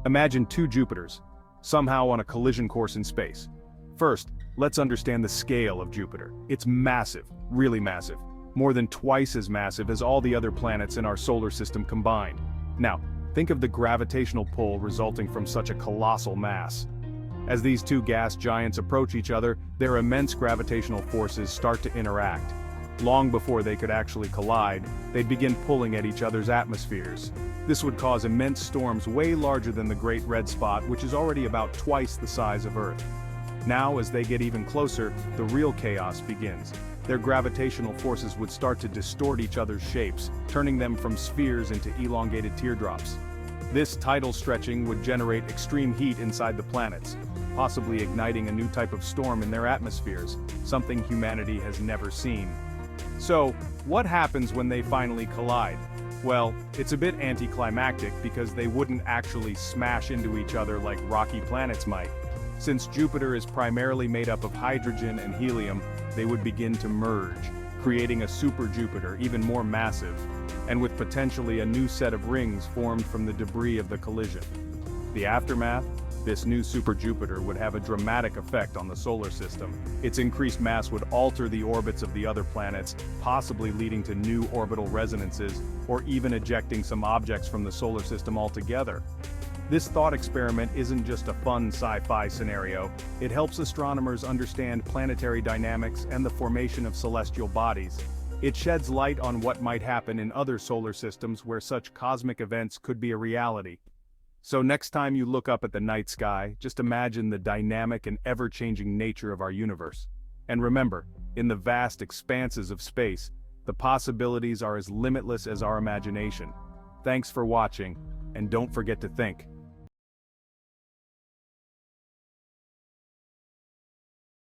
Imagine two Jupiters, somehow on a collision course in space. First, let's understand the scale of Jupiter. It's massive, really massive. More than twice as massive as all the other planets in our solar system combined. Now, think of the gravitational pull resulting from such a colossal mass. As these two gas giants approach each other, their immense gravitational forces start to interact. Long before they could actually collide, they'd begin pulling at each other's atmospheres. This would cause immense storms way larger than the Great Red Spot, which is already about twice the size of Earth. Now, as they get even closer, the real chaos begins. Their gravitational forces would start to distort each other's shapes, turning them from spheres into elongated teardrops. This tidal stretching would generate extreme heat inside the planets, possibly igniting a new type of storm in their atmospheres, something humanity has never seen. So, what happens when they finally collide? Well, it's a bit anticlimactic because they wouldn't actually smash into each other like rocky planets might. Since Jupiter is primarily made up of hydrogen and helium, they would begin to merge, creating a super Jupiter even more massive, and with potentially a new set of rings formed from the debris of the collision. The aftermath? This new super Jupiter would have a dramatic effect on the solar system. Its increased mass would alter the orbits of the other planets, possibly leading to new orbital resonances, or even ejecting some objects from the solar system altogether. This thought experiment isn't just a fun sci-fi scenario, it helps astronomers understand planetary dynamics and the formation of celestial bodies. It sheds light on what might happen in other solar systems where such cosmic events could be a reality. So next time you look up at the night sky, just imagine the dynamic and ever-changing nature of our universe. And remember, in the vast expanses of space, the possibilities are as limitless as our imagination. Thanks for watching, and don't forget to think.